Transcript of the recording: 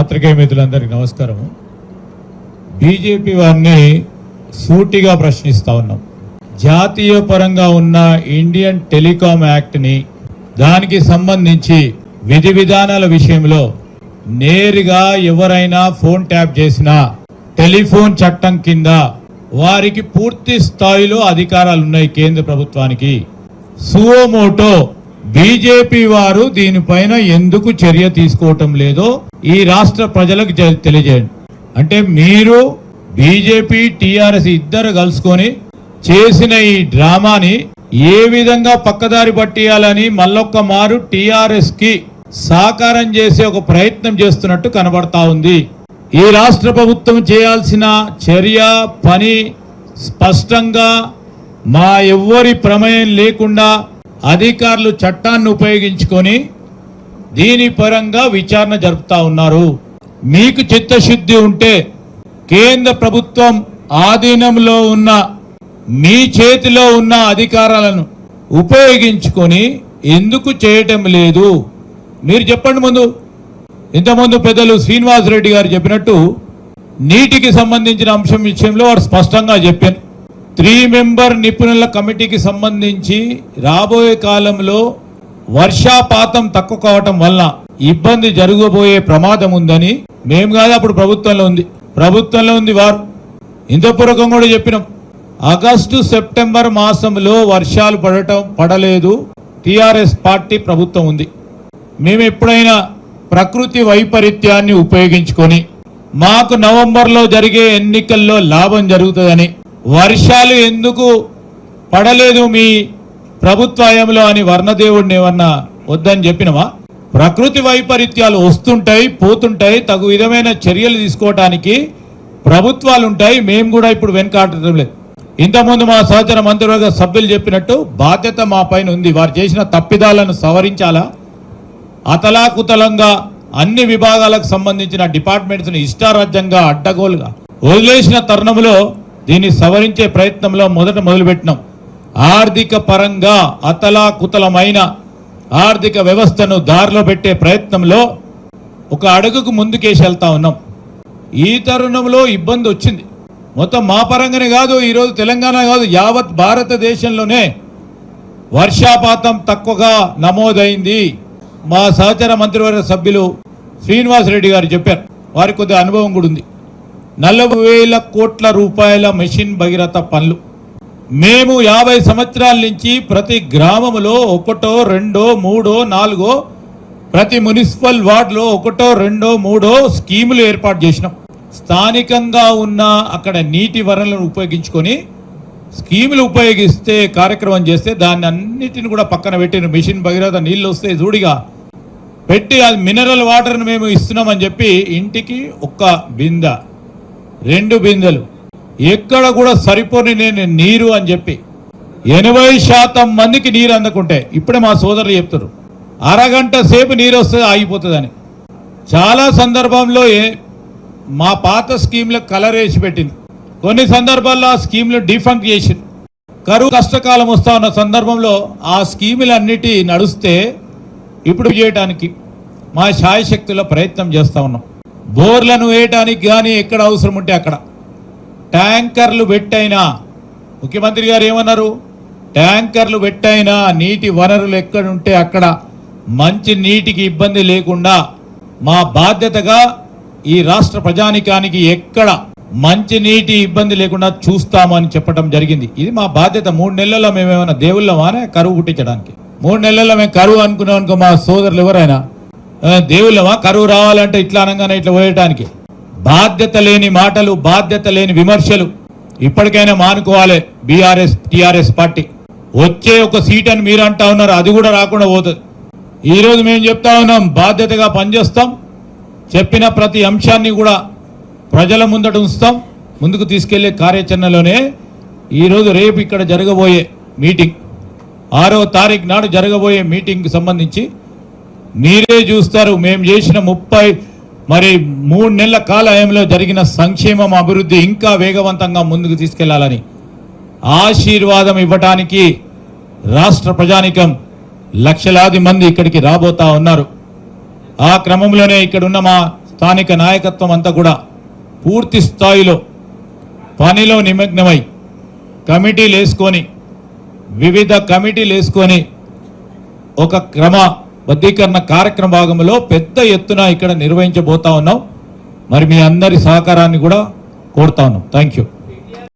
పాత్రికేయ మిత్రులందరికీ నమస్కారం. బీజేపీ వారిని సూటిగా ప్రశ్నిస్తా ఉన్నాం. జాతీయ పరంగా ఉన్న ఇండియన్ టెలికాం యాక్ట్ని దానికి సంబంధించి విధి విధానాల విషయంలో నేరుగా ఎవరైనా ఫోన్ ట్యాప్ చేసినా టెలిఫోన్ చట్టం కింద వారికి పూర్తి స్థాయిలో అధికారాలు ఉన్నాయి కేంద్ర ప్రభుత్వానికి. సువోమోటో బీజేపీ వారు దీనిపైన ఎందుకు చర్య తీసుకోవటం లేదో ఈ రాష్ట్ర ప్రజలకు తెలియజేయండి. అంటే మీరు బీజేపీ టీఆర్ఎస్ ఇద్దరు కలుసుకొని చేసిన ఈ డ్రామాని ఏ విధంగా పక్కదారి పట్టియాలని మళ్ళొక్క మారు టీఆర్ఎస్ కి సాకారం చేసే ఒక ప్రయత్నం చేస్తున్నట్టు కనబడతా ఉంది. ఈ రాష్ట్ర ప్రభుత్వం చేయాల్సిన చర్య పని స్పష్టంగా మా ఎవ్వరి ప్రమేయం లేకుండా అధికారులు చట్టాన్ని ఉపయోగించుకొని దీని పరంగా విచారణ జరుపుతా ఉన్నారు. మీకు చిత్తశుద్ధి ఉంటే కేంద్ర ప్రభుత్వం ఆధీనంలో ఉన్న మీ చేతిలో ఉన్న అధికారాలను ఉపయోగించుకొని ఎందుకు చేయటం లేదు మీరు చెప్పండి. ఇంతకుముందు పెద్దలు శ్రీనివాసరెడ్డి గారు చెప్పినట్టు నీటికి సంబంధించిన అంశం విషయంలో వారు స్పష్టంగా చెప్పారు. 3 మెంబర్ నిపుణుల కమిటీకి సంబంధించి రాబోయే కాలంలో వర్షాపాతం తక్కువ కావటం వల్ల ఇబ్బంది జరగబోయే ప్రమాదం ఉందని మేము కాదు, అప్పుడు ప్రభుత్వంలో ఉంది వారు. ఇంతపూర్వకం కూడా చెప్పినాం. ఆగస్టు సెప్టెంబర్ మాసంలో వర్షాలు పడలేదు. టీఆర్ఎస్ పార్టీ ప్రభుత్వం ఉంది. మేము ఎప్పుడైనా ప్రకృతి వైపరీత్యాన్ని ఉపయోగించుకొని మాకు నవంబర్లో జరిగే ఎన్నికల్లో లాభం జరుగుతుందని వర్షాలు ఎందుకు పడలేదు మీ ప్రభుత్వంలో అని వర్ణదేవుడిని ఏమన్నా వద్దని చెప్పినవా? ప్రకృతి వైపరీత్యాలు వస్తుంటాయి, పోతుంటాయి. తగు విధమైన చర్యలు తీసుకోవడానికి ప్రభుత్వాలు ఉంటాయి. మేము కూడా ఇప్పుడు వెనకాడటం లేదు. ఇంతకుముందు మా సహచర మంత్రివర్గ సభ్యులు చెప్పినట్టు బాధ్యత మా పైన ఉంది. వారు చేసిన తప్పిదాలను సవరించాలా? అతలాకుతలంగా అన్ని విభాగాలకు సంబంధించిన డిపార్ట్మెంట్స్ని ఇష్టారాజ్యంగా అడ్డగోలుగా వదిలేసిన తరుణంలో దీన్ని సవరించే ప్రయత్నంలో మొదలుపెట్టినాం. ఆర్థిక పరంగా అతలాకుతలమైన ఆర్థిక వ్యవస్థను దారిలో పెట్టే ప్రయత్నంలో ఒక అడుగుకు ముందుకేసి వెళ్తా ఉన్నాం. ఈ తరుణంలో ఇబ్బంది వచ్చింది. మొత్తం మా పరంగానే కాదు, ఈరోజు తెలంగాణ కాదు, యావత్ భారతదేశంలోనే వర్షాపాతం తక్కువగా నమోదైంది. మా సహచర మంత్రివర్గ సభ్యులు శ్రీనివాసరెడ్డి గారు చెప్పారు. వారికి కొద్దిగా అనుభవం కూడా ఉంది. 40,000 కోట్ల రూపాయల మెషిన్ భగీరథ పనులు మేము 50 సంవత్సరాల నుంచి ప్రతి గ్రామంలో 1, 2, 3, 4 ప్రతి మున్సిపల్ వార్డులో 1, 2, 3 స్కీములు ఏర్పాటు చేసినాం. స్థానికంగా ఉన్న అక్కడ నీటి వనరులను ఉపయోగించుకొని స్కీములు ఉపయోగిస్తే కార్యక్రమం చేస్తే దాన్ని అన్నిటిని కూడా పక్కన పెట్టిన మిషన్ భగీరథ నీళ్ళు వస్తే జూడిగా పెట్టి అది మినరల్ వాటర్ను మేము ఇస్తున్నామని చెప్పి ఇంటికి 1 బిందె 2 బిందెలు ఎక్కడ కూడా సరిపోని నీరు అని చెప్పి 80% మందికి నీరు అందకుంటే ఇప్పుడే మా సోదరులు చెప్తారు అరగంట సేపు నీరు వస్తే ఆగిపోతుందని. చాలా సందర్భంలో మా పాత స్కీమ్లకు కలర్ వేసి పెట్టింది. కొన్ని సందర్భాల్లో ఆ స్కీమ్లు డిఫంక్ట్ చేసింది. కరువు కష్టకాలం వస్తా ఉన్న సందర్భంలో ఆ స్కీములు అన్నిటి నడుస్తే ఇప్పుడు చేయడానికి మా శాయశక్తుల ప్రయత్నం చేస్తూ ఉన్నాం. బోర్లను వేయటానికి కానీ ఎక్కడ అవసరం ఉంటే అక్కడ ట్యాంకర్లు పెట్టైనా, ముఖ్యమంత్రి గారు ఏమన్నారు, ట్యాంకర్లు పెట్టైనా నీటి వనరులు ఎక్కడుంటే అక్కడ మంచి నీటికి ఇబ్బంది లేకుండా మా బాధ్యతగా ఈ రాష్ట్ర ప్రజానికానికి ఎక్కడ మంచి నీటి ఇబ్బంది లేకుండా చూస్తామని చెప్పడం జరిగింది. ఇది మా బాధ్యత. 3 నెలల్లో మేమేమైనా దేవుళ్ళమానే కరువు పుట్టించడానికి? 3 నెలల్లో మేము కరువు అనుకున్నాం అనుకో, మా సోదరులు ఎవరైనా దేవుళ్ళమా కరువు రావాలంటే ఇట్లా అనగానే ఇట్లా పోయటానికి? బాధ్యత లేని మాటలు, బాధ్యత లేని విమర్శలు ఇప్పటికైనా మానుకోవాలి. బీఆర్ఎస్ టీఆర్ఎస్ పార్టీ వచ్చే 1 సీట్ అని మీరు అంటా ఉన్నారు, అది కూడా రాకుండా పోతుంది. ఈరోజు మేము చెప్తా ఉన్నాం, బాధ్యతగా పనిచేస్తాం. చెప్పిన ప్రతి అంశాన్ని కూడా ప్రజల ముందట ఉంచుతాం. ముందుకు తీసుకెళ్లే కార్యాచరణలోనే ఈరోజు రేపు ఇక్కడ జరగబోయే మీటింగ్ 6వ తారీఖు నాడు జరగబోయే మీటింగ్కి సంబంధించి మీరే చూస్తారు. మేము చేసిన 3 నెలల కాలంలో జరిగిన సంక్షేమం అభివృద్ధి ఇంకా వేగవంతంగా ముందుకు తీసుకెళ్లాలని ఆశీర్వాదం ఇవ్వటానికి రాష్ట్ర ప్రజానికం లక్షలాది మంది ఇక్కడికి రాబోతా ఉన్నారు. ఆ క్రమంలోనే ఇక్కడ ఉన్న మా స్థానిక నాయకత్వం అంతా కూడా పూర్తి స్థాయిలో పనిలో నిమగ్నమై కమిటీలు వేసుకొని వివిధ కమిటీలు వేసుకొని ఒక క్రమబద్ధీకరణ కార్యక్రమ భాగంలో పెద్ద ఎత్తున ఇక్కడ నిర్వహించబోతా ఉన్నాం. మరి మీ అందరి సహకారాన్ని కూడా కోరుతా ఉన్నాం. Thank you.